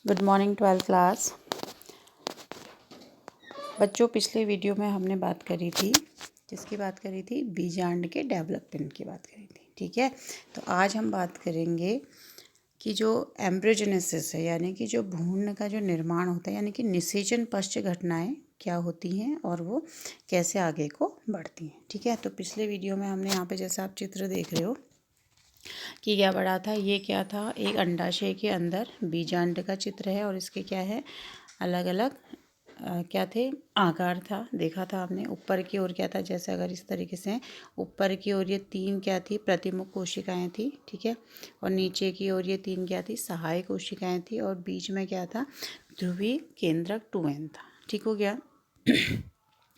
Good morning 12th class. बच्चों, पिछले video में हमने बात करी थी, जिसकी बात करी थी बीजांड के डेवलपमेंट की बात करी थी। ठीक है, तो आज हम बात करेंगे कि जो एम्ब्रियोजेनेसिस है, यानी कि जो भ्रूण का जो निर्माण होता है, यानी कि निषेचन पश्च घटनाएं क्या होती हैं और वो कैसे आगे को बढ़ती हैं। ठीक है, तो पिछले वीडियो में हमने यहाँ पे जैसा आप चित्र देख रहे हो कि क्या पढ़ा था, ये क्या था, एक अंडाशय के अंदर बीजांड का चित्र है और इसके क्या है, अलग अलग क्या थे, आकार था, देखा था आपने। ऊपर की ओर क्या था, जैसे अगर इस तरीके से ऊपर की ओर ये 3 क्या थी, प्रतिमुख कोशिकाएं थी। ठीक है, और नीचे की ओर ये 3 क्या थी, सहायक कोशिकाएं थी, और बीच में क्या था, ध्रुवीय केंद्रक 2n था। ठीक हो गया।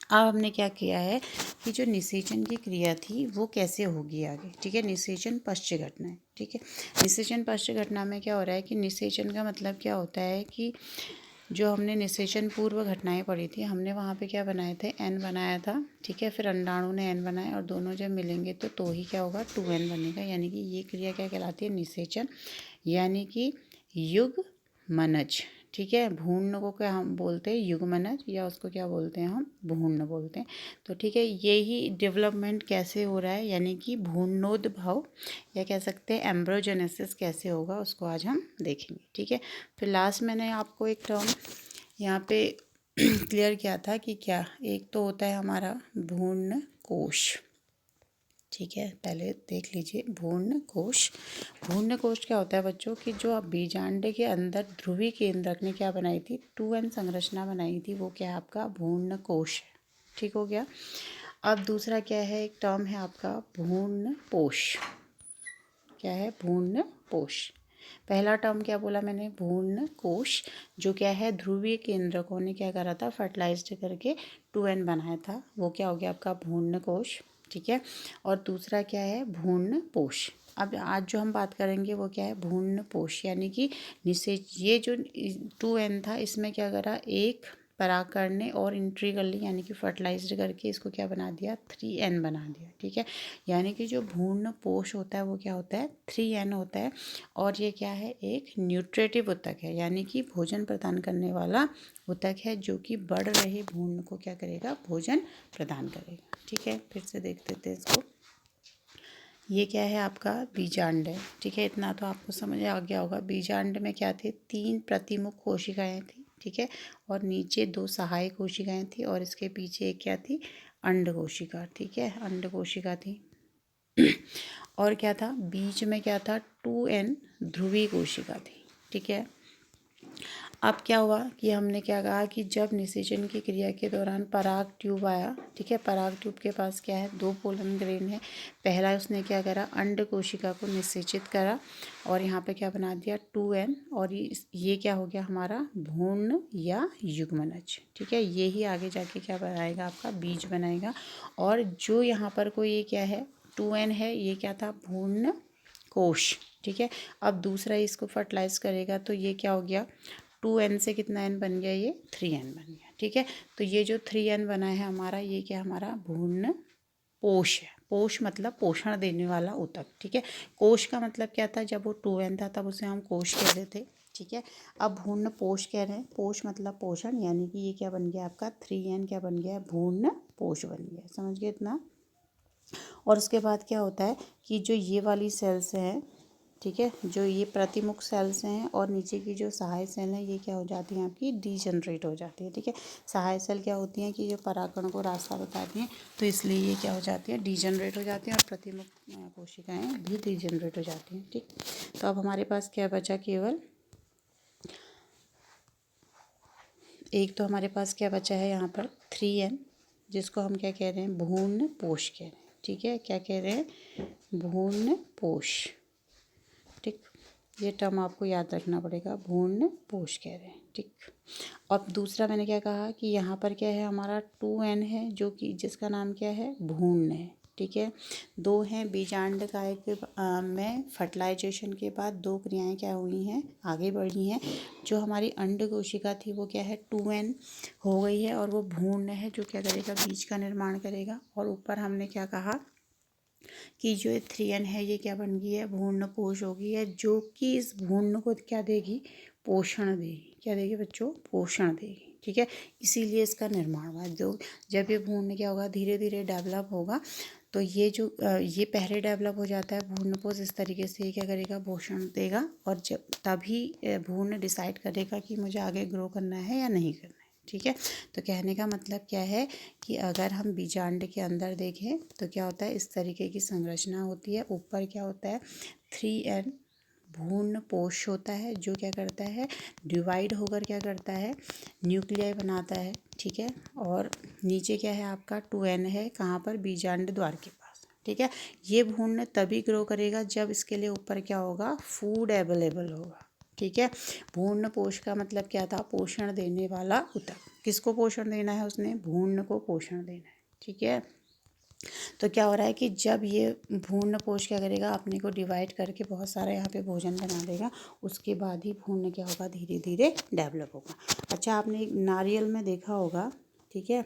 अब हमने क्या किया है कि जो निषेचन की क्रिया थी वो कैसे होगी आगे। ठीक है, निषेचन पश्च घटना है। ठीक है, निषेचन पश्च घटना में क्या हो रहा है कि निषेचन का मतलब क्या होता है कि जो हमने निषेचन पूर्व घटनाएं पढ़ी थी, हमने वहाँ पे क्या बनाए थे, n बनाया था। ठीक है, फिर अंडाणु ने n बनाया और दोनों जब मिलेंगे तो ही क्या होगा, 2n बनेगा। यानी कि ये क्रिया क्या कहलाती है, निषेचन, यानी कि युग्मनज। ठीक है, भ्रूण को क्या हम बोलते हैं, युग्मनज, या उसको क्या बोलते हैं, हम भ्रूण बोलते हैं। तो ठीक है, यही डेवलपमेंट कैसे हो रहा है, यानी कि भ्रूणोद्भव या कह सकते हैं एम्ब्रियोजेनेसिस कैसे होगा, उसको आज हम देखेंगे। ठीक है, फिर लास्ट मैंने आपको एक टर्म यहाँ पे क्लियर किया था कि क्या, एक तो होता है हमारा भ्रूण कोश। ठीक है, पहले देख लीजिए भ्रूण कोश। भ्रूण कोश क्या होता है बच्चों, कि जो आप बीजांड के अंदर ध्रुवीय केंद्रक ने क्या बनाई थी, 2n संरचना बनाई थी, वो क्या है आपका भ्रूण कोश है। ठीक हो गया। अब दूसरा क्या है, एक टर्म है आपका भ्रूण पोष। क्या है, भ्रूण पोष। पहला टर्म क्या बोला मैंने, भ्रूण कोश, जो क्या है ध्रुवीय केंद्रकों ने क्या करा था, फर्टिलाइज्ड करके 2n बनाया था, वो क्या हो गया आपका भ्रूण कोश। ठीक है, और दूसरा क्या है, भ्रूण पोष। अब आज जो हम बात करेंगे वो क्या है, भ्रूण पोष, यानी कि निषेच, ये जो 2n था इसमें क्या करा, एक परागकण ने और इंट्री कर ली, यानी कि फर्टिलाइज्ड करके इसको क्या बना दिया, 3n बना दिया। ठीक है, यानी कि जो भ्रूण पोष होता है वो क्या होता है, 3n होता है, और ये क्या है, एक न्यूट्रेटिव ऊतक है, यानी कि भोजन प्रदान करने वाला ऊतक है, जो कि बढ़ रहे भ्रूण को क्या करेगा, भोजन प्रदान करेगा। ठीक है, फिर से देख लेते हैं इसको। ये क्या है आपका, बीजांड है। ठीक है, इतना तो आपको समझ आ गया होगा। बीजांड में क्या थे, 3 प्रतिमुख कोशिकाएं थी। ठीक है, और नीचे 2 सहायक कोशिकाएं थी, और इसके पीछे एक क्या थी, अंड कोशिका। ठीक है, अंड कोशिका थी। और क्या था, बीच में क्या था, 2n ध्रुवीय कोशिका थी। ठीक है, अब क्या हुआ कि हमने क्या कहा कि जब निषेचन की क्रिया के दौरान पराग ट्यूब आया। ठीक है, पराग ट्यूब के पास क्या है, 2 पोलन ग्रेन है। पहला उसने क्या करा, अंड कोशिका को निषेचित करा और यहाँ पे क्या बना दिया, 2n, और ये क्या हो गया हमारा, भ्रूण या युग्मनज। ठीक है, ये ही आगे जाके क्या बनाएगा, आपका बीज बनाएगा। और जो यहाँ पर कोई ये क्या है, 2n है, ये क्या था, भ्रूण कोश। ठीक है, अब दूसरा इसको फर्टिलाइज करेगा तो ये क्या हो गया, 2n से कितना n बन गया, ये 3n बन गया। ठीक है, तो ये जो 3n बना है हमारा, ये क्या हमारा भ्रूण पोष है। पोष मतलब पोषण देने वाला ऊतक। ठीक है, कोश का मतलब क्या था, जब वो 2n था तब उसे हम कोश कह रहे थे। ठीक है, अब भ्रूण पोष कह रहे हैं, पोष मतलब पोषण, यानी कि ये क्या बन गया आपका, 3n क्या बन गया, भ्रूण पोष बन गया। समझ गए इतना। और उसके बाद क्या होता है कि जो ये वाली सेल्स हैं, ठीक है, जो ये प्रतिमुख सेल्स हैं और नीचे की जो सहायक सेल हैं, ये क्या हो जाती हैं आपकी, डीजनरेट हो जाती है। ठीक है, सहायक सेल क्या होती हैं कि जो परागकण को रास्ता बताती हैं, तो इसलिए ये क्या हो जाती है, डीजनरेट हो जाती हैं, और प्रतिमुख कोशिकाएं भी डीजनरेट हो जाती हैं। ठीक, तो अब हमारे पास क्या बचा, केवल एक, तो हमारे पास क्या बचा है यहाँ पर, 3n, जिसको हम क्या कह रहे हैं, भ्रूण पोष कह रहे हैं। ठीक है, क्या कह रहे हैं, भ्रूण पोष। ठीक, ये टर्म आपको याद रखना पड़ेगा, भ्रूण पोष कह रहे हैं। ठीक, और दूसरा मैंने क्या कहा कि यहाँ पर क्या है हमारा, 2n है, जो कि जिसका नाम क्या है, भ्रूण है। ठीक है, 2 हैं, बीजांड काय के में फर्टिलाइजेशन के बाद 2 क्रियाएं क्या हुई हैं, आगे बढ़ी हैं। जो हमारी अंड कोशिका थी वो क्या है, 2n हो गई है, और वो भ्रूण है जो क्या करेगा, बीज का निर्माण करेगा। और ऊपर हमने क्या कहा कि जो 3n है ये क्या बन गई है, भ्रूणपोष हो गई है, जो कि इस भ्रूण को क्या देगी, पोषण देगी। क्या देगी बच्चों, पोषण देगी। ठीक है, इसीलिए इसका निर्माण हुआ। जो जब ये भ्रूण क्या होगा, धीरे धीरे डेवलप होगा, तो ये जो ये पहले डेवलप हो जाता है भ्रूणपोष, इस तरीके से ये क्या करेगा, पोषण देगा, और जब तभी भ्रूण डिसाइड करेगा कि मुझे आगे ग्रो करना है या नहीं करना है। ठीक है, तो कहने का मतलब क्या है कि अगर हम बीजांड के अंदर देखें तो क्या होता है, इस तरीके की संरचना होती है। ऊपर क्या होता है, 3n भ्रूणपोष होता है, जो क्या करता है, डिवाइड होकर क्या करता है, न्यूक्लियाई बनाता है। ठीक है, और नीचे क्या है आपका 2n है, कहाँ पर, बीजांड द्वार के पास। ठीक है, ये भ्रूण तभी ग्रो करेगा जब इसके लिए ऊपर क्या होगा, फूड अवेलेबल होगा। ठीक है, भ्रूणपोष का मतलब क्या था, पोषण देने वाला ऊतक। किसको पोषण देना है, उसने भ्रूण को पोषण देना है। ठीक है, तो क्या हो रहा है कि जब ये भ्रूणपोष क्या करेगा, अपने को डिवाइड करके बहुत सारा यहाँ पे भोजन बना देगा, उसके बाद ही भ्रूण क्या होगा, धीरे धीरे डेवलप होगा। अच्छा, आपने नारियल में देखा होगा, ठीक है,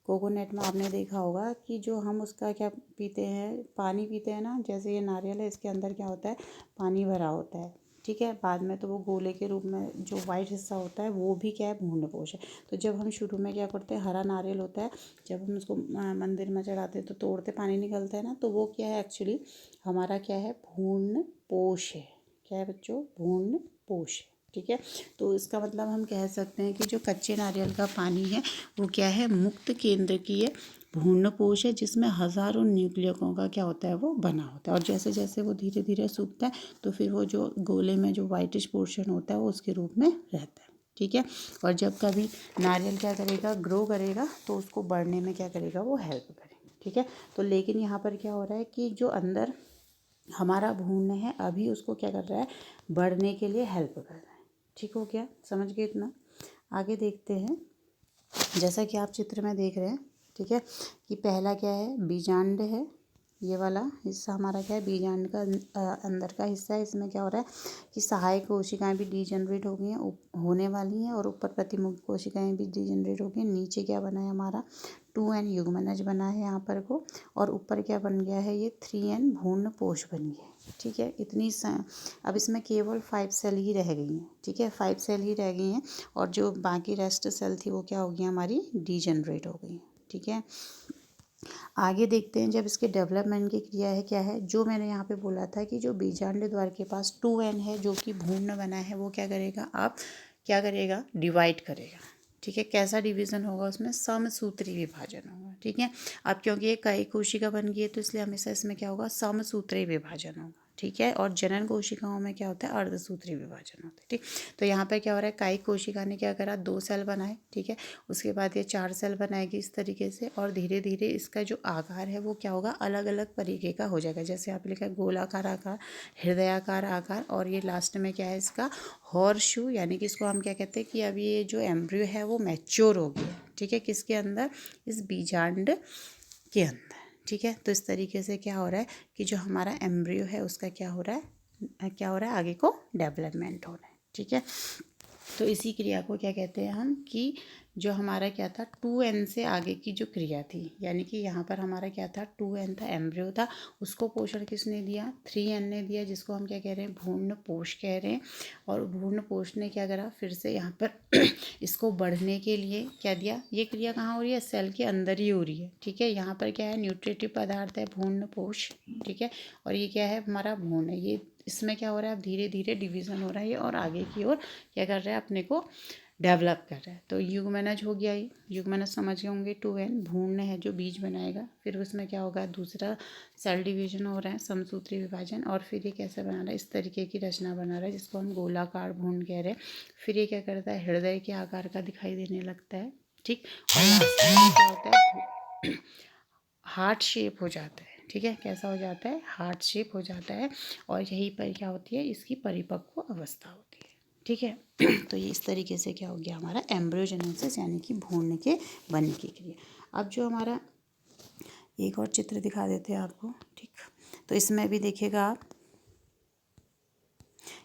कोकोनट में आपने देखा होगा कि जो हम उसका क्या पीते हैं, पानी पीते हैं ना, जैसे ये नारियल है, इसके अंदर क्या होता है, पानी भरा होता है। ठीक है, बाद में तो वो गोले के रूप में जो वाइट हिस्सा होता है वो भी क्या है, भ्रूणपोष है। तो जब हम शुरू में क्या करते हैं, हरा नारियल होता है, जब हम उसको मंदिर में चढ़ाते हैं तो तोड़ते पानी निकलता है ना, तो वो क्या है, एक्चुअली हमारा क्या है, भ्रूणपोष है। क्या है बच्चों, भ्रूणपोष है। ठीक है, तो इसका मतलब हम कह सकते हैं कि जो कच्चे नारियल का पानी है वो क्या है, मुक्त केंद्रकीय भ्रूणपोष है, जिसमें हजारों न्यूक्लियकों का क्या होता है, वो बना होता है। और जैसे जैसे वो धीरे धीरे सूखता है तो फिर वो जो गोले में जो वाइटिश पोर्शन होता है वो उसके रूप में रहता है। ठीक है, और जब कभी नारियल क्या करेगा, ग्रो करेगा, तो उसको बढ़ने में क्या करेगा, वो हेल्प करेगा। ठीक है, तो लेकिन यहाँ पर क्या हो रहा है कि जो अंदर हमारा भ्रूण है अभी उसको क्या कर रहा है, बढ़ने के लिए हेल्प कर रहा है। ठीक हो गया, समझ गए इतना। आगे देखते हैं, जैसा कि आप चित्र में देख रहे हैं। ठीक है, कि पहला क्या है, बीजांड है, ये वाला हिस्सा हमारा क्या है, बीजांड का अंदर का हिस्सा है। इसमें क्या हो रहा है कि सहायक कोशिकाएं भी डीजनरेट हो गई हैं, होने वाली हैं, और ऊपर प्रतिमुख कोशिकाएं भी डीजनरेट हो गई हैं। नीचे क्या बना है हमारा, 2n युग्मनज बना है यहाँ पर को, और ऊपर क्या बन गया है, ये 3n भ्रूणपोष बन गया है। ठीक है, अब इसमें केवल 5 सेल ही रह गई हैं। ठीक है, 5 सेल ही रह गई हैं, और जो बाकी रेस्ट सेल थी वो क्या हो गई, हमारी डीजनरेट हो गई। ठीक है, आगे देखते हैं, जब इसके डेवलपमेंट की क्रिया है क्या है, जो मैंने यहाँ पे बोला था कि जो बीजांड द्वार के पास 2n है, जो कि भ्रूण बना है, वो क्या करेगा, आप क्या करेगा, डिवाइड करेगा। ठीक है, कैसा डिवीज़न होगा, उसमें समसूत्री विभाजन होगा। ठीक है, अब क्योंकि ये कई कोशिका बन गई है तो इसलिए हमेशा इसमें क्या होगा, समसूत्री विभाजन होगा। ठीक है, और जनन कोशिकाओं में क्या होता है, अर्धसूत्री विभाजन होता है। ठीक, तो यहाँ पर क्या हो रहा है, कायिक कोशिका ने क्या करा, 2 सेल बनाए। ठीक है, उसके बाद ये 4 सेल बनाएगी इस तरीके से, और धीरे धीरे इसका जो आकार है वो क्या होगा, अलग अलग तरीके का हो जाएगा। जैसे आप लिखा है गोलाकार आकार, हृदयाकार आकार, और ये लास्ट में क्या है इसका, हॉर्सशू, यानी कि इसको हम क्या कहते हैं कि अभी ये जो एम्ब्रियो है वो मैच्योर हो गया। ठीक है, किसके अंदर, इस बीजांड के अंदर। ठीक है, तो इस तरीके से क्या हो रहा है कि जो हमारा एम्ब्रियो है उसका क्या हो रहा है, आगे को डेवलपमेंट हो रहा है। ठीक है, तो इसी क्रिया को क्या कहते हैं हम, कि जो हमारा क्या था, 2n से आगे की जो क्रिया थी, यानी कि यहाँ पर हमारा क्या था, 2n था, एम्ब्रियो था, उसको पोषण किसने दिया, 3n ने दिया, जिसको हम क्या कह रहे हैं, भ्रूणपोष कह रहे हैं। और भ्रूणपोष ने क्या करा, फिर से यहाँ पर इसको बढ़ने के लिए क्या दिया, ये क्रिया कहाँ हो रही है, सेल के अंदर ही हो रही है। ठीक है, यहाँ पर क्या है, न्यूट्रिटिव पदार्थ है भ्रूणपोष। ठीक है, और ये क्या है, हमारा भ्रूण है, ये इसमें क्या हो रहा है, अब धीरे धीरे डिवीज़न हो रहा है और आगे की ओर क्या कर रहा है, अपने को डेवलप कर रहा है। तो युग्मनज हो गया, ये युग्मनज समझ गए होंगे, 2n भ्रूण है जो बीज बनाएगा, फिर उसमें क्या होगा, दूसरा सेल डिवीजन हो रहा है, समसूत्री विभाजन, और फिर ये कैसे बना रहा है, इस तरीके की रचना बना रहा है जिसको हम गोलाकार भ्रूण कह रहे हैं। फिर ये क्या करता है, हृदय के आकार का दिखाई देने लगता है। ठीक, और लास्ट में क्या होता है, हार्ट शेप हो जाता है। ठीक है, कैसा हो जाता है, हार्ट शेप हो जाता है, और यहीं पर क्या होती है, इसकी परिपक्व अवस्था होती है। ठीक है, तो ये इस तरीके से क्या हो गया, हमारा एम्ब्रियोजेनेसिस, यानी कि भ्रूण के बनने की क्रिया। अब जो हमारा एक और चित्र दिखा देते हैं आपको। ठीक, तो इसमें भी देखिएगा आप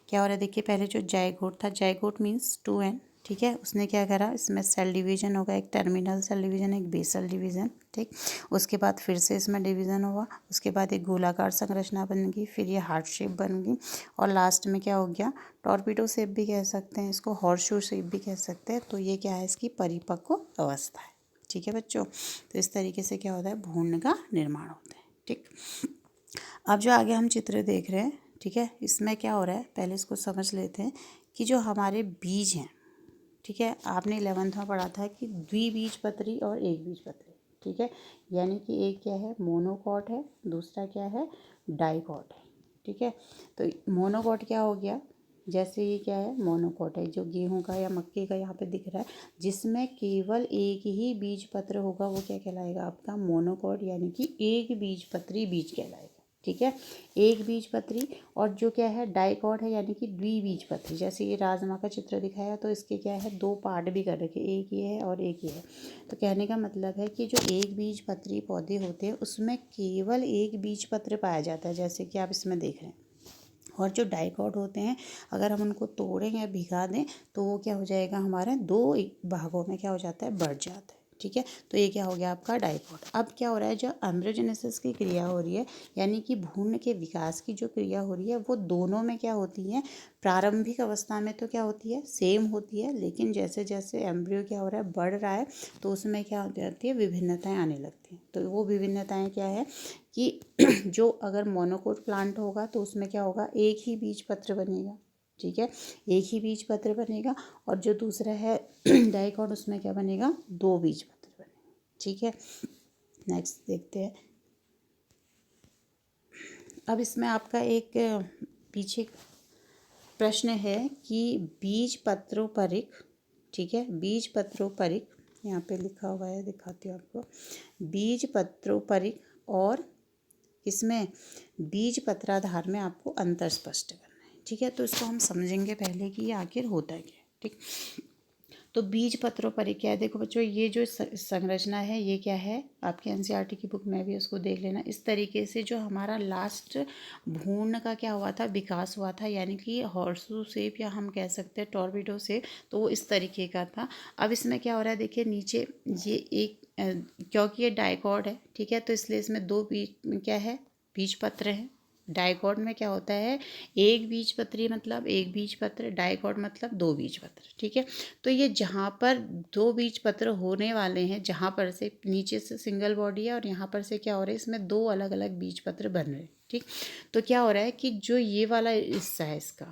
क्या हो रहा है, देखिए पहले जो जायगोट था, जायगोट मीन्स 2n, ठीक है। उसने क्या करा, इसमें सेल डिवीजन होगा, एक टर्मिनल सेल डिवीजन, एक बेसल डिवीजन, ठीक। उसके बाद फिर से इसमें डिवीजन हुआ, उसके बाद एक गोलाकार संरचना बन गई, फिर ये हार्ट शेप बन गई, और लास्ट में क्या हो गया, टॉर्पीडो शेप भी कह सकते हैं इसको, हॉर्स शू शेप भी कह सकते हैं। तो ये क्या है, इसकी परिपक्व अवस्था है। ठीक है बच्चों, तो इस तरीके से क्या होता है, भ्रूण का निर्माण होता है। ठीक, अब जो आगे हम चित्र देख रहे हैं, ठीक है, इसमें क्या हो रहा है, पहले इसको समझ लेते हैं कि जो हमारे बीज हैं, ठीक है, आपने 11th में पढ़ा था कि द्विबीजपत्री और एक बीजपत्री, ठीक है, यानी कि एक क्या है, मोनोकॉट है, दूसरा क्या है, डाइकॉट है। ठीक है, तो मोनोकॉट क्या हो गया, जैसे ये क्या है, मोनोकॉट है, जो गेहूं का या मक्के का यहाँ पे दिख रहा है, जिसमें केवल एक ही बीजपत्र होगा, वो क्या कहलाएगा, आपका मोनोकॉट, यानी कि एक बीजपत्री बीज कहलाएगा। ठीक है, एक बीजपत्री। और जो क्या है, डाइकॉट है, यानी कि द्विबीजपत्री। जैसे ये राजमा का चित्र दिखाया, तो इसके क्या है, दो पार्ट भी कर रखे, एक ये है और एक ये है। तो कहने का मतलब है कि जो एक बीजपत्री पौधे होते हैं, उसमें केवल एक बीजपत्र पाया जाता है, जैसे कि आप इसमें देख रहे हैं। और जो डाइकॉट होते हैं, अगर हम उनको तोड़ें या भिगा दें, तो वो क्या हो जाएगा, हमारे दो भागों में क्या हो जाता है, बढ़ जाता है। ठीक है, तो ये क्या हो गया आपका डाइकॉट। अब क्या हो रहा है, जो एम्ब्रियोजेनेसिस की क्रिया हो रही है, यानी कि भ्रूण के विकास की जो क्रिया हो रही है, वो दोनों में क्या होती है, प्रारंभिक अवस्था में तो क्या होती है, सेम होती है, लेकिन जैसे जैसे एम्ब्रियो क्या हो रहा है, बढ़ रहा है, तो उसमें क्या हो जाती है, विभिन्नताएं आने लगती हैं। तो वो विभिन्नताएं क्या है कि जो अगर मोनोकोट प्लांट होगा, तो उसमें क्या होगा, एक ही बीजपत्र बनेगा। ठीक है, एक ही बीजपत्र बनेगा। और जो दूसरा है डाइकॉट, उसमें क्या बनेगा, दो बीजपत्र बनेगा। ठीक है, नेक्स्ट देखते हैं। अब इसमें आपका एक पीछे प्रश्न है कि बीजपत्रोपरिक, ठीक है, बीजपत्रोपरिक, यहाँ पे लिखा हुआ है, दिखाती हूँ आपको, बीजपत्रोपरिक और इसमें बीजपत्राधार में आपको अंतर स्पष्ट करना है। ठीक है, तो इसको हम समझेंगे पहले कि ये आखिर होता है क्या। ठीक, तो बीजपत्रोपरिक क्या है, देखो बच्चों, ये जो संरचना है, ये क्या है, आपके एनसीईआरटी की बुक में भी उसको देख लेना। इस तरीके से जो हमारा लास्ट भ्रूण का क्या हुआ था, विकास हुआ था, यानी कि हॉर्सू शेप, या हम कह सकते हैं टॉर्पीडो शेप, तो वो इस तरीके का था। अब इसमें क्या हो रहा है, देखिए नीचे ये एक क्योंकि ये डाइकॉट है, ठीक है, तो इसलिए इसमें दो बीज क्या है, बीजपत्र हैं। डाइकॉट में क्या होता है, एक बीजपत्री मतलब एक बीजपत्र, डाइकॉट मतलब दो बीजपत्र। ठीक है, तो ये जहाँ पर दो बीजपत्र होने वाले हैं, जहाँ पर से नीचे से सिंगल बॉडी है और यहाँ पर से क्या हो रहा है, इसमें दो अलग अलग बीजपत्र बन रहे हैं। ठीक, तो क्या हो रहा है कि जो ये वाला हिस्सा है, इसका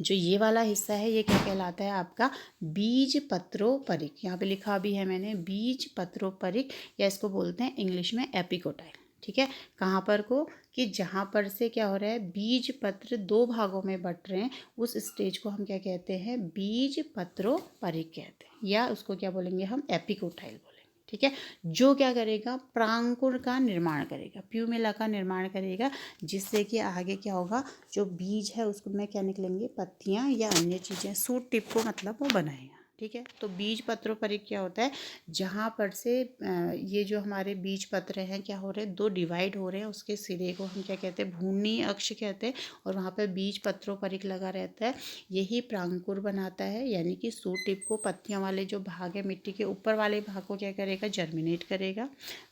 जो ये वाला हिस्सा है, ये क्या कहलाता है, आपका बीजपत्रोपरिक। यहाँ पे लिखा भी है मैंने, बीजपत्रोपरिक, या इसको बोलते हैं इंग्लिश में एपिकोटाइल। ठीक है, कहाँ पर को, कि जहाँ पर से क्या हो रहा है, बीजपत्र दो भागों में बट रहे हैं, उस स्टेज को हम क्या कहते हैं, बीजपत्रोपरिक कहते हैं, या उसको क्या बोलेंगे हम, एपिकोटाइल बोलेंगे। ठीक है, जो क्या करेगा, प्रांकुर का निर्माण करेगा, प्यूमेला का निर्माण करेगा, जिससे कि आगे क्या होगा, जो बीज है उसको में क्या निकलेंगे, पत्तियां या अन्य चीज़ें, सूट टिप को मतलब वो बनाएगा। ठीक है, तो बीज पत्रोपरिक क्या होता है, जहाँ पर से ये जो हमारे बीज पत्र हैं क्या हो रहे हैं, दो डिवाइड हो रहे हैं, उसके सिरे को हम क्या कहते हैं, भ्रूणीय अक्ष कहते हैं, और वहाँ पर बीज पत्रोपरिक लगा रहता है, यही प्रांकुर बनाता है, यानी कि सूट टिप को, पत्तियों वाले जो भाग है मिट्टी के ऊपर वाले भाग को क्या करेगा, जर्मिनेट करेगा।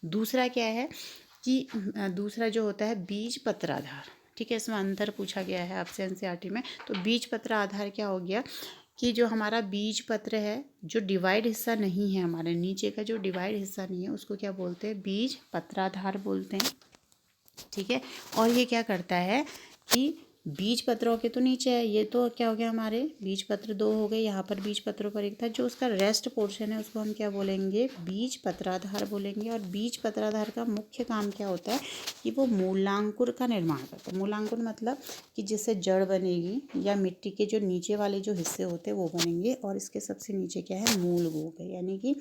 दूसरा क्या है कि दूसरा जो होता है बीज पत्राधार। ठीक है, इसमें अंतर पूछा गया है आपसे एनसीईआरटी में। तो बीज पत्र आधार क्या हो गया कि जो हमारा बीज पत्र है, जो डिवाइड हिस्सा नहीं है, हमारे नीचे का जो डिवाइड हिस्सा नहीं है, उसको क्या बोलते हैं, बीज पत्राधार बोलते हैं। ठीक है, और ये क्या करता है कि बीज पत्रों के तो नीचे है, ये तो क्या हो गया, हमारे बीज पत्र दो हो गए, यहाँ पर बीज पत्रों पर एक था, जो उसका रेस्ट पोर्शन है उसको हम क्या बोलेंगे, बीज पत्राधार बोलेंगे। और बीज पत्राधार का मुख्य काम क्या होता है कि वो मूलांकुर का निर्माण करता है। मूलांकुर मतलब कि जिससे जड़ बनेगी, या मिट्टी के जो नीचे वाले जो हिस्से होते हैं वो बनेंगे, और इसके सबसे नीचे क्या है, मूल वो है, यानी कि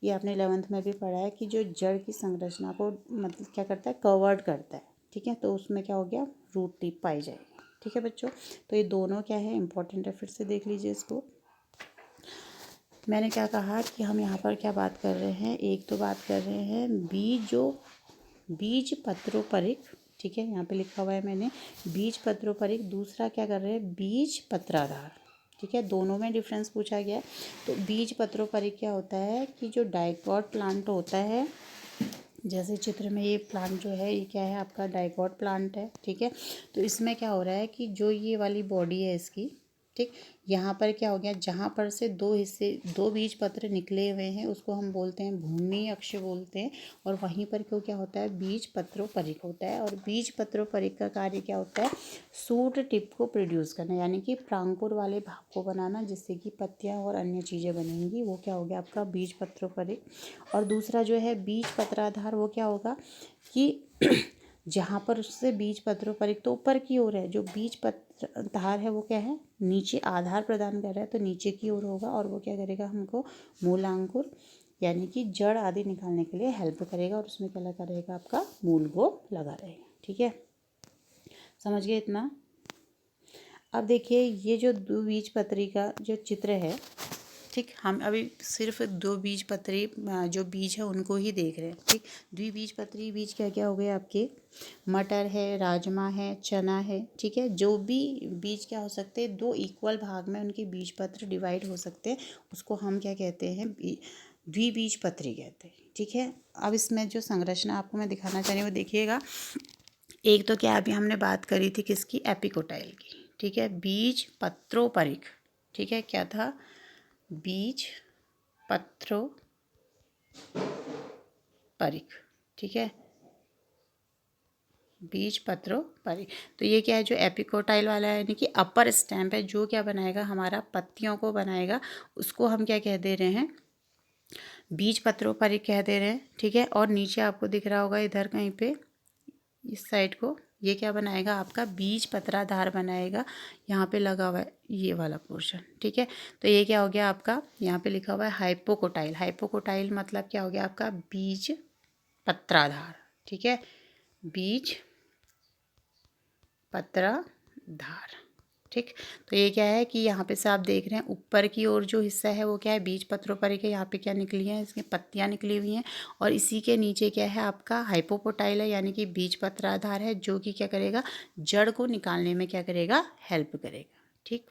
ये आपने 11th में भी पढ़ा है कि जो जड़ की संरचना को मतलब क्या करता है, कवर्ड करता है। ठीक है, तो उसमें क्या हो गया, रूट टिप पाई जाएगी। ठीक है बच्चों, तो ये दोनों क्या है, इंपॉर्टेंट है, फिर से देख लीजिए इसको। मैंने क्या कहा कि हम यहाँ पर क्या बात कर रहे हैं, एक तो बात कर रहे हैं बीज पत्रोपरिक। ठीक है, यहाँ पे लिखा हुआ है मैंने बीज पत्रोपरिक। दूसरा क्या कर रहे हैं, बीज पत्राधार। ठीक है, दोनों में डिफरेंस पूछा गया है। तो बीज पत्रोपरिक क्या होता है कि जो डाइकॉट प्लांट होता है, जैसे चित्र में ये प्लांट जो है ये क्या है आपका डाइकॉट प्लांट है, ठीक है। तो इसमें क्या हो रहा है कि जो ये वाली बॉडी है इसकी, ठीक, यहाँ पर क्या हो गया, जहाँ पर से दो हिस्से, दो बीज पत्र निकले हुए हैं उसको हम बोलते हैं भूमि अक्ष बोलते हैं, और वहीं पर क्यों क्या होता है बीज पत्रोपरिक होता है। और बीज पत्रोपरिक का कार्य क्या होता है, सूट टिप को प्रोड्यूस करना, यानी कि प्रांकुर वाले भाग को बनाना जिससे कि पत्तियाँ और अन्य चीज़ें बनेंगी, वो क्या हो गया आपका बीज पत्रोपरिक। और दूसरा जो है बीज पत्राधार, वो क्या होगा कि जहाँ पर उससे बीज पत्रोपरिक तो ऊपर की ओर है, जो बीज पत्रधार है वो क्या है नीचे आधार प्रदान कर रहा है, तो नीचे की ओर होगा, और वो क्या करेगा हमको मूलांकुर यानी कि जड़ आदि निकालने के लिए हेल्प करेगा, और उसमें क्या लगा रहेगा आपका मूल को लगा रहेगा, ठीक है, समझ गए इतना। अब देखिए ये जो द्विबीजपत्री का जो चित्र है, ठीक, हम अभी सिर्फ दो बीजपत्री जो बीज है उनको ही देख रहे हैं, ठीक। द्विबीजपत्री बीज क्या क्या हो गए आपके, मटर है, राजमा है, चना है, ठीक है। जो भी बीज क्या हो सकते हैं, दो इक्वल भाग में उनके बीजपत्र डिवाइड हो सकते हैं, उसको हम क्या कहते हैं द्विबीजपत्री कहते हैं, ठीक है। अब इसमें जो संरचना आपको मैं दिखाना चाह रही हूँ वो देखिएगा। एक तो क्या अभी हमने बात करी थी किसकी, एपिकोटाइल की, ठीक है, बीज पत्रोपरिक, ठीक है, क्या था बीज पत्रोपरिक, ठीक है, बीज पत्रोपरिक। तो ये क्या है जो एपिकोटाइल वाला है यानी कि अपर स्टैम्प है, जो क्या बनाएगा हमारा पत्तियों को बनाएगा, उसको हम क्या कह दे रहे हैं बीज पत्रोपरिक कह दे रहे हैं, ठीक है। और नीचे आपको दिख रहा होगा इधर कहीं पे इस साइड को, ये क्या बनाएगा आपका बीज पत्राधार बनाएगा, यहाँ पे लगा हुआ है ये वाला पोर्शन, ठीक है। तो ये क्या हो गया आपका, यहाँ पे लिखा हुआ है हाइपोकोटाइल, हाइपोकोटाइल मतलब क्या हो गया आपका बीज पत्राधार, ठीक है, बीज पत्राधार, ठीक। तो ये क्या है कि यहाँ पे से आप देख रहे हैं ऊपर की ओर जो हिस्सा है वो क्या है बीज पत्रोपरिक है, यहाँ पे क्या निकली है इसकी पत्तियाँ निकली हुई हैं, और इसी के नीचे क्या है आपका हाइपोपोटाइल है यानी कि बीज पत्राधार है, जो कि क्या करेगा जड़ को निकालने में क्या करेगा हेल्प करेगा, ठीक।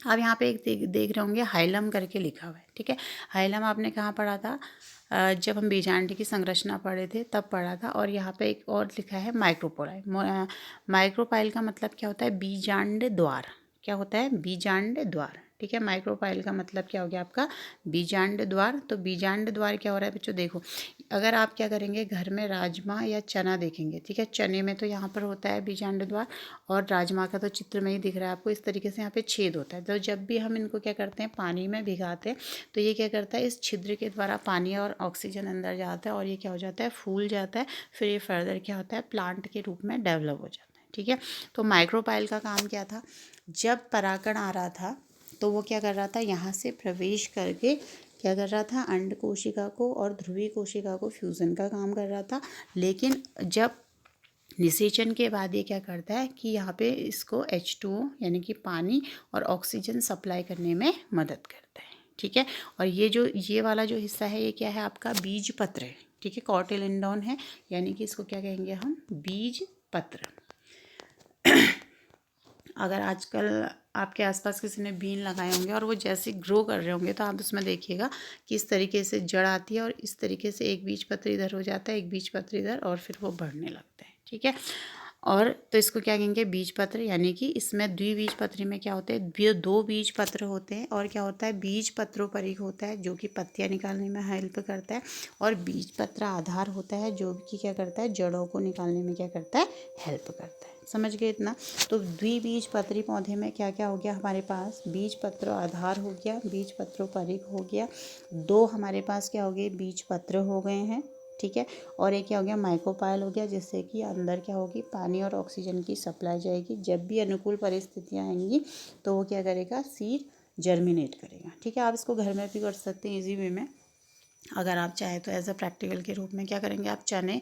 अब यहाँ पे एक देख रहे होंगे हाइलम करके लिखा हुआ है, ठीक है। हाइलम आपने कहाँ पढ़ा था, जब हम बीजांड की संरचना पढ़े थे तब पढ़ा था। और यहाँ पे एक और लिखा है माइक्रोपोराइल, माइक्रोपाइल का मतलब क्या होता है बीजांड द्वार, क्या होता है बीजांड द्वार, ठीक है। माइक्रोपाइल का मतलब क्या हो गया आपका बीजांड द्वार। तो बीजांड द्वार क्या हो रहा है बच्चों, देखो अगर आप क्या करेंगे घर में राजमा या चना देखेंगे, ठीक है, चने में तो यहाँ पर होता है बीजांड द्वार, और राजमा का तो चित्र में ही दिख रहा है आपको, इस तरीके से यहाँ पे छेद होता है। तो जब भी हम इनको क्या करते हैं पानी में भिगाते हैं तो ये क्या करता है इस छिद्र के द्वारा पानी और ऑक्सीजन अंदर जाता है, और ये क्या हो जाता है फूल जाता है, फिर ये फर्दर क्या होता है प्लांट के रूप में डेवलप हो जाता है, ठीक है। तो माइक्रोपाइल का काम क्या था, जब परागण आ रहा था तो वो क्या कर रहा था यहाँ से प्रवेश करके क्या कर रहा था अंड कोशिका को और ध्रुवीय कोशिका को फ्यूज़न का काम कर रहा था। लेकिन जब निषेचन के बाद ये क्या करता है कि यहाँ पे इसको H2O यानी कि पानी और ऑक्सीजन सप्लाई करने में मदद करता है, ठीक है। और ये वाला जो हिस्सा है ये क्या है आपका बीज पत्र है, ठीक है, कॉटिलिडोन है, यानी कि इसको क्या कहेंगे हम बीज पत्र। अगर आजकल आपके आसपास किसी ने बीन लगाए होंगे और वो जैसे ग्रो कर रहे होंगे तो आप उसमें देखिएगा कि इस तरीके से जड़ आती है और इस तरीके से एक बीज पत्र इधर हो जाता है, एक बीज पत्र इधर, और फिर वो बढ़ने लगता है, ठीक है। और तो इसको क्या कहेंगे बीज पत्र, यानी कि इसमें द्विबीजपत्री में क्या होते हैं दो बीज पत्र होते हैं, और क्या होता है बीज पत्रोपरिक होता है जो कि पत्तियाँ निकालने में हेल्प करता है, और बीज पत्र आधार होता है जो कि क्या करता है जड़ों को निकालने में क्या करता है हेल्प करता है, समझ गए इतना। तो द्विबीजपत्री पौधे में क्या क्या हो गया हमारे पास बीज पत्र आधार हो गया, बीज पत्रोपरिक हो गया, दो हमारे पास क्या हो गए बीज पत्र हो गए हैं, ठीक है। और एक क्या हो गया माइक्रोपाइल हो गया, जिससे कि अंदर क्या होगी पानी और ऑक्सीजन की सप्लाई जाएगी, जब भी अनुकूल परिस्थितियाँ आएंगी तो वो क्या करेगा सीड जर्मिनेट करेगा, ठीक है। आप इसको घर में भी कर सकते हैं इजी वे में, अगर आप चाहें तो एज अ प्रैक्टिकल के रूप में क्या करेंगे आप चने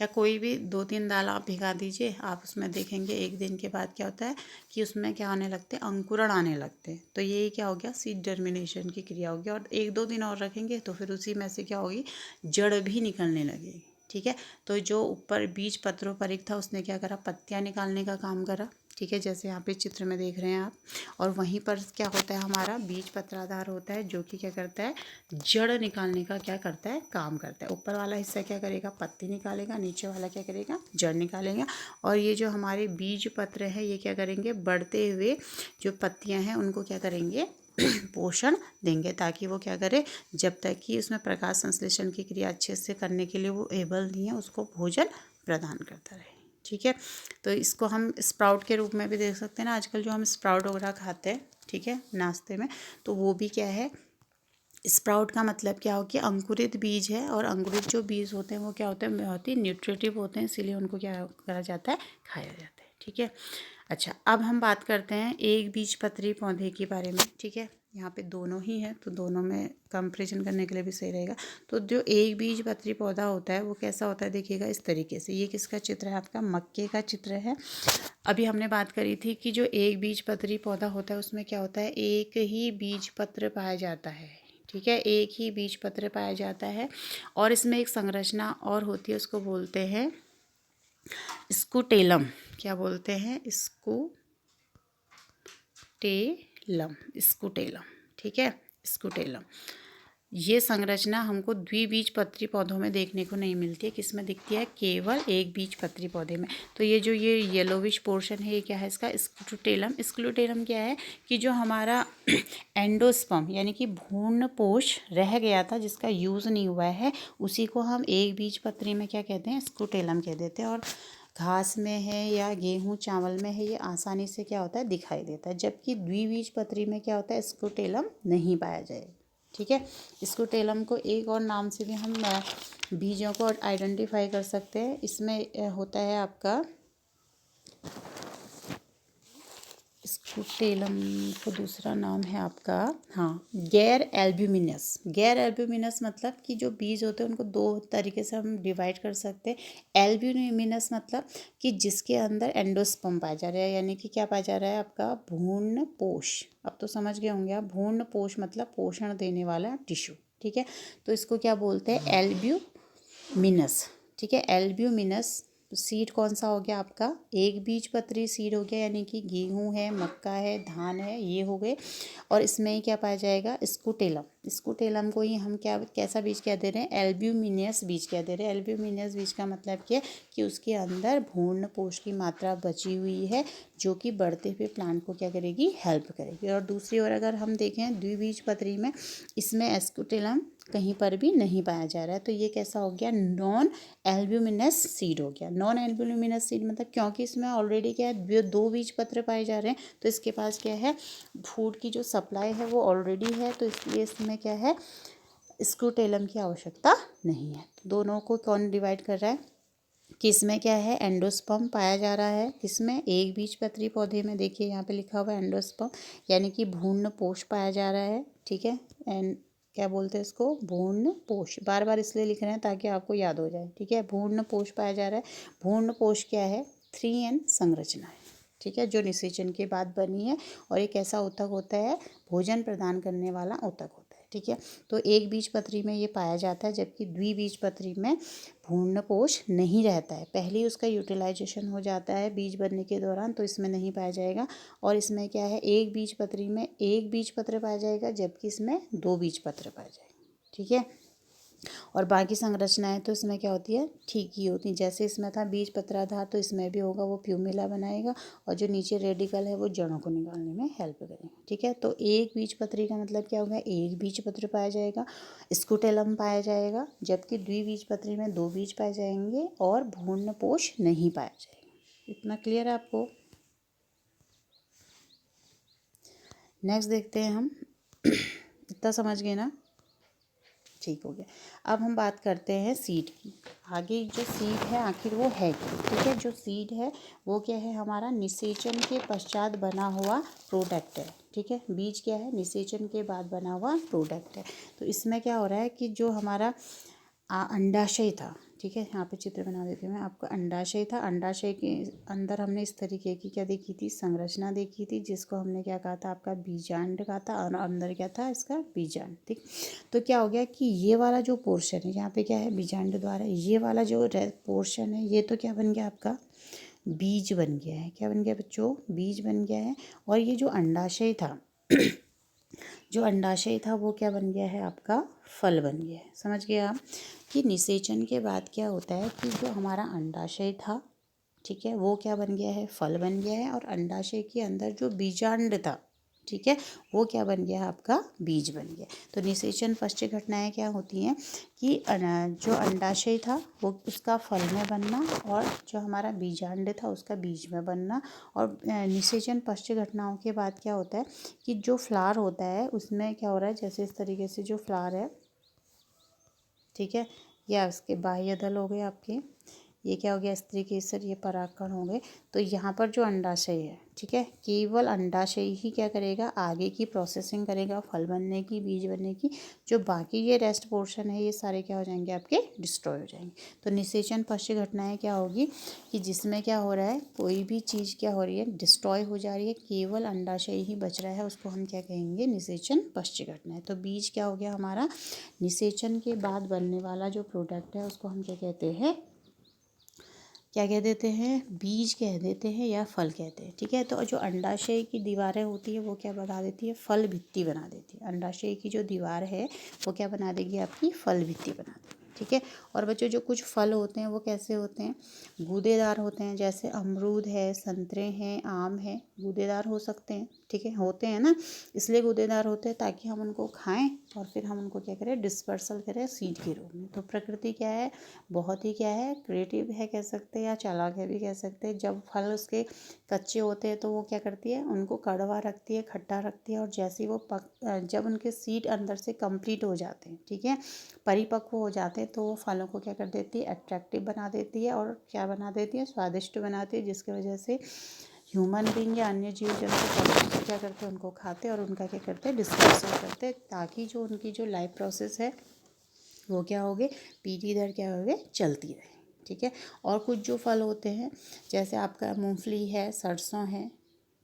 या कोई भी 2-3 दाल आप भिगा दीजिए, आप उसमें देखेंगे एक दिन के बाद क्या होता है कि उसमें क्या आने लगते हैं अंकुरण आने लगते हैं, तो ये क्या हो गया सीड जर्मिनेशन की क्रिया होगी। और 1-2 दिन और रखेंगे तो फिर उसी में से क्या होगी जड़ भी निकलने लगेगी, ठीक है। तो जो ऊपर बीज पत्रोपरिक था उसने क्या करा पत्तियाँ निकालने का काम करा, ठीक है, जैसे यहाँ पे चित्र में देख रहे हैं आप। और वहीं पर क्या होता है, हमारा बीज पत्राधार होता है, जो कि क्या करता है, जड़ निकालने का क्या करता है, काम करता है। ऊपर वाला हिस्सा क्या करेगा, पत्ती निकालेगा, नीचे वाला क्या करेगा, जड़ निकालेगा। और ये जो हमारे बीज पत्र है ये क्या करेंगे, बढ़ते हुए जो पत्तियाँ हैं उनको क्या करेंगे, पोषण देंगे, ताकि वो क्या करे, जब तक कि उसमें प्रकाश संश्लेषण की क्रिया अच्छे से करने के लिए वो एबल नहीं है, उसको भोजन प्रदान करता रहे। ठीक है, तो इसको हम स्प्राउट के रूप में भी देख सकते हैं ना, आजकल जो हम स्प्राउट वगैरह खाते हैं, ठीक है, नाश्ते में, तो वो भी क्या है, स्प्राउट का मतलब क्या हो कि अंकुरित बीज है। और अंकुरित जो बीज होते हैं वो क्या होते हैं, बहुत ही न्यूट्रिटिव होते हैं, इसीलिए उनको क्या करा जाता है, खाया जाता है। ठीक है, अच्छा, अब हम बात करते हैं एक बीजपत्री पौधे के बारे में। ठीक है, यहाँ पे दोनों ही है, तो दोनों में कंपैरिजन करने के लिए भी सही रहेगा। तो जो एक बीजपत्री पौधा होता है वो कैसा होता है, देखिएगा इस तरीके से। ये किसका चित्र है, आपका मक्के का चित्र है। अभी हमने बात करी थी कि जो एक बीजपत्री पौधा होता है उसमें क्या होता है, एक ही बीजपत्र पाया जाता है। ठीक है, एक ही बीजपत्र पाया जाता है। और इसमें एक संरचना और होती है, उसको बोलते हैं स्कूटेलम। क्या बोलते हैं, स्कूटेलम। ठीक है, स्कूटेलम। ये संरचना हमको द्विबीजपत्री पौधों में देखने को नहीं मिलती है। किस में दिखती है, केवल एक बीजपत्री पौधे में। तो ये जो ये येलोविश पोर्शन है ये क्या है, इसका स्क्रूटेलम। स्क्रूटेलम क्या है कि जो हमारा एंडोस्पर्म यानी कि भ्रूणपोष रह गया था, जिसका यूज़ नहीं हुआ है, उसी को हम एक बीजपत्री में क्या कहते हैं, स्क्रूटेलम कह देते हैं। और घास में है या गेहूँ चावल में है, ये आसानी से क्या होता है, दिखाई देता है। जबकि द्विबीजपत्री में क्या होता है, स्क्रूटेलम नहीं पाया जाएगा। ठीक है, स्क्रूटेलम को एक और नाम से भी हम बीजों को आइडेंटिफाई कर सकते हैं। इसमें होता है आपका स्क्रूटेलम को दूसरा नाम है आपका, हाँ, गैर एल्ब्यूमिनस। गैर एल्ब्यूमिनस मतलब कि जो बीज होते हैं उनको दो तरीके से हम डिवाइड कर सकते हैं। एल्ब्यूमिनस मतलब कि जिसके अंदर एंडोस्पर्म पाया जा रहा है, यानी कि क्या पाया जा रहा है, आपका भ्रूणपोष। अब तो समझ गए होंगे आप, भ्रूणपोष मतलब पोषण देने वाला टिश्यू। ठीक है, तो इसको क्या बोलते हैं, एल्ब्यूमिनस। ठीक है, एल्ब्यूमिनस। सीड कौन सा हो गया आपका, एक बीजपत्री सीड हो गया, यानी कि गेहूँ है, मक्का है, धान है, ये हो गए। और इसमें ही क्या पाया जाएगा, स्कूटेलम। स्कूटेलम को ही हम क्या, कैसा बीज कह दे रहे हैं, एल्ब्यूमिनियस बीज कह दे रहे हैं। एल्ब्यूमिनियस बीज का मतलब क्या है कि उसके अंदर भ्रूणपोष की मात्रा बची हुई है, जो कि बढ़ते हुए प्लांट को क्या करेगी, हेल्प करेगी। और दूसरी ओर अगर हम देखें द्विबीजपत्री में, इसमें स्कूटेलम कहीं पर भी नहीं पाया जा रहा है, तो ये कैसा हो गया, नॉन एल्ब्यूमिनस सीड हो गया। नॉन एल्ब्यूमिनस सीड मतलब क्योंकि इसमें ऑलरेडी क्या है, दो बीजपत्र पाए जा रहे हैं, तो इसके पास क्या है, फूड की जो सप्लाई है वो ऑलरेडी है, तो इसलिए इसमें क्या है, स्क्रूटेलम की आवश्यकता नहीं है। दोनों को कौन डिवाइड कर रहा है, किसमें क्या है, एंडोस्पर्म पाया जा रहा है, किसमें, एक बीजपत्री पौधे में। देखिए यहाँ पे लिखा हुआ है एंडोस्पर्म, यानी कि भ्रूणपोष पाया जा रहा है। ठीक है, एंड क्या बोलते हैं इसको, भ्रूणपोष। बार बार इसलिए लिख रहे हैं ताकि आपको याद हो जाए। ठीक है, भ्रूणपोष पाया जा रहा है। भ्रूणपोष क्या है, 3N संरचना है। ठीक है, जो निषेचन के बाद बनी है। और एक ऐसा ऊतक होता है, भोजन प्रदान करने वाला ऊतक होता है। ठीक है, तो एक बीजपत्री में ये पाया जाता है, जबकि द्विबीजपत्री में भ्रूणपोष नहीं रहता है। पहले ही उसका यूटिलाइजेशन हो जाता है बीज बनने के दौरान, तो इसमें नहीं पाया जाएगा। और इसमें क्या है, एक बीजपत्री में एक बीजपत्र पाया जाएगा, जबकि इसमें दो बीजपत्र पाया जाएगा। ठीक है, और बाकी संरचनाएं तो इसमें क्या होती है, ठीक ही होती है। जैसे इसमें था बीज पत्राधार, तो इसमें भी होगा, वो प्यूमिला बनाएगा। और जो नीचे रेडिकल है वो जड़ों को निकालने में हेल्प करेगा। ठीक है, तो एक बीजपत्री का मतलब क्या होगा, एक बीजपत्र पाया जाएगा, स्कूटेलम पाया जाएगा, जबकि द्विबीजपत्री में दो बीज पाए जाएंगे और भ्रूणपोष नहीं पाया जाएगा। इतना क्लियर है आपको। नेक्स्ट देखते हैं हम। इतना समझ गए ना, ठीक हो गया। अब हम बात करते हैं सीड की। आगे जो सीड है आखिर वो है क्या। ठीक है, जो सीड है वो क्या है, हमारा निषेचन के पश्चात बना हुआ प्रोडक्ट है। ठीक है, बीज क्या है, निषेचन के बाद बना हुआ प्रोडक्ट है। तो इसमें क्या हो रहा है कि जो हमारा अंडाशय था, ठीक है, यहाँ पे चित्र बना देती हूँ मैं आपको। अंडाशय था, अंडाशय के अंदर हमने इस तरीके की क्या देखी थी, संरचना देखी थी, जिसको हमने क्या कहा था, आपका बीजांड कहा था। और अंदर क्या था, इसका बीजांड। ठीक, तो क्या हो गया कि ये वाला जो पोर्शन है, यहाँ पे क्या है, बीजांड द्वारा ये वाला जो पोर्शन है, ये तो क्या बन गया आपका, बीज बन गया है। क्या बन गया बच्चों? बीज बन गया है। और ये जो अंडाशय था जो अंडाशय था वो क्या बन गया है? आपका फल बन गया है। समझ गए आप कि निषेचन के बाद क्या होता है कि जो हमारा अंडाशय था, ठीक है, वो क्या बन गया है? फल बन गया है। और अंडाशय के अंदर जो बीजांड था, ठीक है, वो क्या बन गया है? आपका बीज बन गया। तो निषेचन पश्च घटनाएं क्या होती हैं कि जो अंडाशय था वो उसका फल में बनना और जो हमारा बीजांड था उसका बीज में बनना। और निषेचन पश्च घटनाओं के बाद क्या होता है कि जो फ्लावर होता है उसमें क्या हो रहा है, जैसे इस तरीके से जो फ्लावर है, ठीक है, या उसके बाह्य दल हो गए आपके, ये क्या हो गया? स्त्री केसर, ये परागकण हो गए। तो यहाँ पर जो अंडाशय है, ठीक है, केवल अंडाशय ही क्या करेगा? आगे की प्रोसेसिंग करेगा फल बनने की, बीज बनने की। जो बाकी ये रेस्ट पोर्शन है ये सारे क्या हो जाएंगे? आपके डिस्ट्रॉय हो जाएंगे। तो निषेचन पश्च घटनाएं क्या होगी कि जिसमें क्या हो रहा है, कोई भी चीज़ क्या हो रही है? डिस्ट्रॉय हो जा रही है, केवल अंडाशय ही बच रहा है, उसको हम क्या कहेंगे? निषेचन पश्च घटनाएं। तो बीज क्या हो गया हमारा? निषेचन के बाद बनने वाला जो प्रोडक्ट है उसको हम क्या कहते हैं? क्या कह देते हैं? बीज कह देते हैं या फल कहते हैं। ठीक है, तो जो अंडाशय की दीवारें होती है वो क्या बना देती है? फल भित्ति बना देती है। अंडाशय की जो दीवार है वो क्या बना देगी? आपकी फल भित्ति बना देगी। ठीक है, और बच्चों जो कुछ फल होते हैं वो कैसे होते हैं? गूदेदार होते हैं। जैसे अमरूद है, संतरे हैं, आम है, गूदेदार हो सकते हैं। ठीक है, होते हैं ना, इसलिए गूदेदार होते हैं ताकि हम उनको खाएं और फिर हम उनको क्या करें? डिस्पर्सल करें सीड के रूप में। तो प्रकृति क्या है? बहुत ही क्या है? क्रिएटिव है कह सकते हैं, या चालाक है भी कह सकते हैं। जब फल उसके कच्चे होते हैं तो वो क्या करती है? उनको कड़वा रखती है, खट्टा रखती है। और जैसे ही वो जब उनके सीड अंदर से कंप्लीट हो जाते हैं, ठीक है, परिपक्व हो जाते हैं, तो वो फलों को क्या कर देती है? अट्रैक्टिव बना देती है। और क्या बना देती है? स्वादिष्ट बनाती है, जिसकी वजह से ह्यूमन बींग या अन्य जीव जंतु क्या करते हैं? उनको खाते हैं और उनका क्या करते हैं? डिस्पोजल करते हैं, ताकि जो उनकी जो लाइफ प्रोसेस है वो क्या हो गए? पीढ़ी दर क्या हो गए? चलती रहे। ठीक है, और कुछ जो फल होते हैं जैसे आपका मूंगफली है, सरसों है,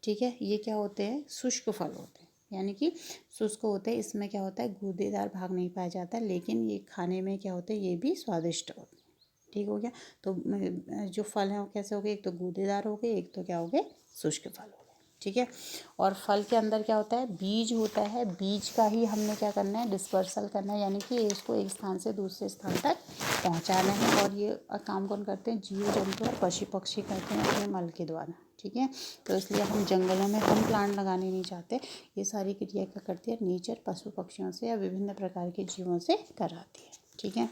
ठीक है, ये क्या होते हैं? शुष्क फल होते हैं, यानी कि शुष्क होते हैं। इसमें क्या होता है? गूदेदार भाग नहीं पाया जाता, लेकिन ये खाने में क्या होते हैं? ये भी स्वादिष्ट होते हैं। ठीक हो गया। तो जो फल हैं वो कैसे हो गए? एक तो गूदेदार हो गए, एक तो क्या हो गए? शुष्क फल हो गए। ठीक है, और फल के अंदर क्या होता है? बीज होता है। बीज का ही हमने क्या करना है? डिस्पर्सल करना है, यानी कि इसको एक स्थान से दूसरे स्थान तक पहुंचाना है। और ये काम कौन करते हैं? जीव जंतु और पशु पक्षी करते हैं अपने मल के द्वारा। ठीक है, तो इसलिए हम जंगलों में हम प्लांट लगाने नहीं चाहते। ये सारी क्रिया क्या करती है? नेचर पशु पक्षियों से या विभिन्न प्रकार के जीवों से कराती है। ठीक है,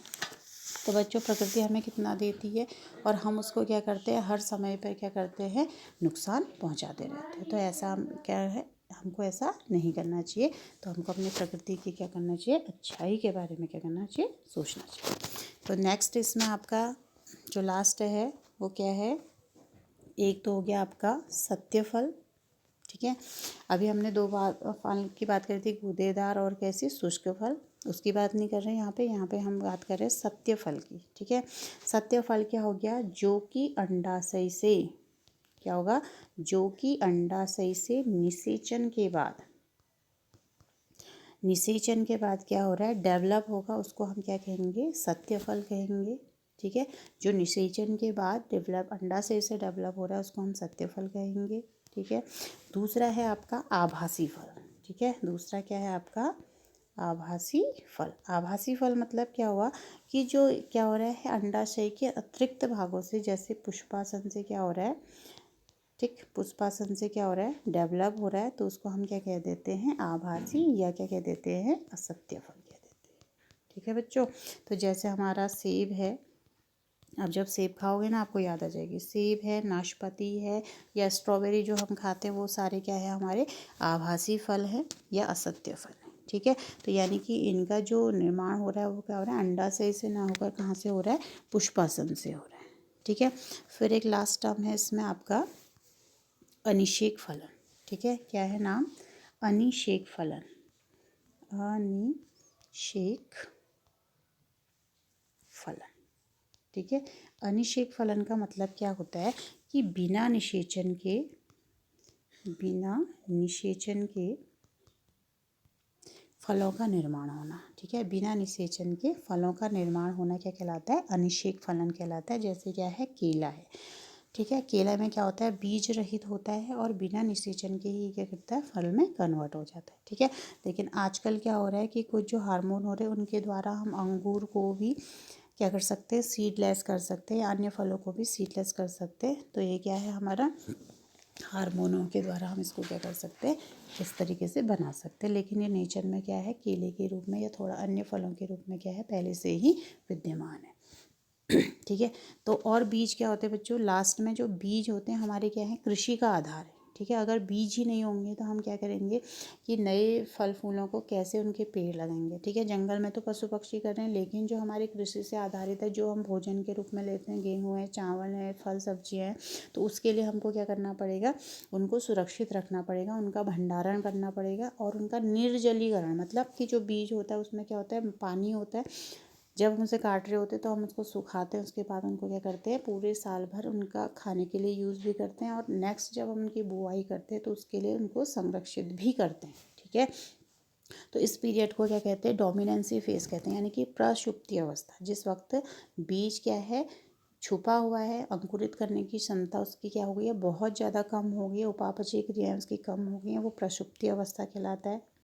तो बच्चों प्रकृति हमें कितना देती है और हम उसको क्या करते हैं? हर समय पर क्या करते हैं? नुकसान पहुंचाते रहते हैं। तो ऐसा क्या है? हमको ऐसा नहीं करना चाहिए। तो हमको अपने प्रकृति की क्या करना चाहिए? अच्छाई के बारे में क्या करना चाहिए? सोचना चाहिए। तो नेक्स्ट इसमें आपका जो लास्ट है वो क्या है? एक तो हो गया आपका सत्य फल। ठीक है, अभी हमने दो फल की बात करी थी, गूदेदार और कैसी? शुष्क फल। उसकी बात नहीं कर रहे हैं यहाँ पे हम बात कर रहे हैं सत्य फल की। ठीक है, सत्य फल क्या हो गया? जो कि अंडाशय से क्या होगा? जो कि अंडाशय से निषेचन के बाद क्या हो रहा है? डेवलप होगा, उसको हम क्या कहेंगे? सत्य फल कहेंगे। ठीक है, जो निषेचन के बाद अंडाशय से डेवलप हो रहा है उसको हम सत्य फल कहेंगे। ठीक है, दूसरा है आपका आभासी फल। ठीक है, दूसरा क्या है आपका? आभासी फल। आभासी फल मतलब क्या हुआ कि जो क्या हो रहा है? अंडाशय के अतिरिक्त भागों से, जैसे पुष्पासन से क्या हो रहा है? ठीक, पुष्पासन से क्या हो रहा है? डेवलप हो रहा है, तो उसको हम क्या कह देते हैं? आभासी, या क्या कह देते हैं? असत्य फल कह देते हैं। ठीक है बच्चों, तो जैसे हमारा सेब है, अब जब सेब खाओगे ना आपको याद आ जाएगी। सेब है, नाशपाती है या स्ट्रॉबेरी जो हम खाते हैं वो सारे क्या है? हमारे आभासी फल हैं या असत्य फल हैं। ठीक है, तो यानी कि इनका जो निर्माण हो रहा है वो क्या हो रहा है? अंडाशय से ना होकर कहाँ से हो रहा है? पुष्पासन से हो रहा है। ठीक है, फिर एक लास्ट टर्म है इसमें आपका अनिषेक फलन। ठीक है, क्या है नाम? अनिषेक फलन। अनिषेक फलन। ठीक है, अनिषेक फलन का मतलब क्या होता है कि बिना निषेचन के फलों का निर्माण होना। ठीक है, बिना निषेचन के फलों का निर्माण होना क्या कहलाता है? अनिषेक फलन कहलाता है। जैसे क्या है? केला है, ठीक है। केला में क्या होता है, बीज रहित होता है और बिना निषेचन के ही क्या करता है, फल में कन्वर्ट हो जाता है। ठीक है। लेकिन आजकल क्या हो रहा है कि कुछ जो हार्मोन हो रहे हैं उनके द्वारा हम अंगूर को भी क्या कर सकते हैं, सीडलेस कर सकते हैं, अन्य फलों को भी सीडलेस कर सकते हैं। तो ये क्या है, हमारा हार्मोनों के द्वारा हम इसको क्या कर सकते हैं, इस तरीके से बना सकते हैं। लेकिन ये नेचर में क्या है, केले के रूप में या थोड़ा अन्य फलों के रूप में क्या है, पहले से ही विद्यमान है। ठीक है। तो और बीज क्या होते हैं बच्चों, लास्ट में जो बीज होते हैं हमारे क्या है, कृषि का आधार है। ठीक है। अगर बीज ही नहीं होंगे तो हम क्या करेंगे कि नए फल फूलों को कैसे उनके पेड़ लगाएंगे। ठीक है। जंगल में तो पशु पक्षी कर रहे हैं, लेकिन जो हमारे कृषि से आधारित है, जो हम भोजन के रूप में लेते हैं, गेहूँ है, चावल है, फल सब्जियाँ हैं, तो उसके लिए हमको क्या करना पड़ेगा, उनको सुरक्षित रखना पड़ेगा, उनका भंडारण करना पड़ेगा और उनका निर्जलीकरण, मतलब कि जो बीज होता है उसमें क्या होता है, पानी होता है। जब हम उसे काट रहे होते हैं तो हम उसको सुखाते हैं, उसके बाद उनको क्या करते हैं, पूरे साल भर उनका खाने के लिए यूज़ भी करते हैं और नेक्स्ट जब हम उनकी बुआई करते हैं तो उसके लिए उनको संरक्षित भी करते हैं। ठीक है। तो इस पीरियड को क्या कहते हैं, डोमिनेंसी फेज कहते हैं, यानी कि प्रसुप्ति अवस्था। जिस वक्त बीज क्या है, छुपा हुआ है, अंकुरित करने की क्षमता उसकी क्या हो गई है, बहुत ज़्यादा कम हो गई है, उपापचय क्रियाएं उसकी कम हो गई हैं, वो प्रसुप्ति अवस्था कहलाता है।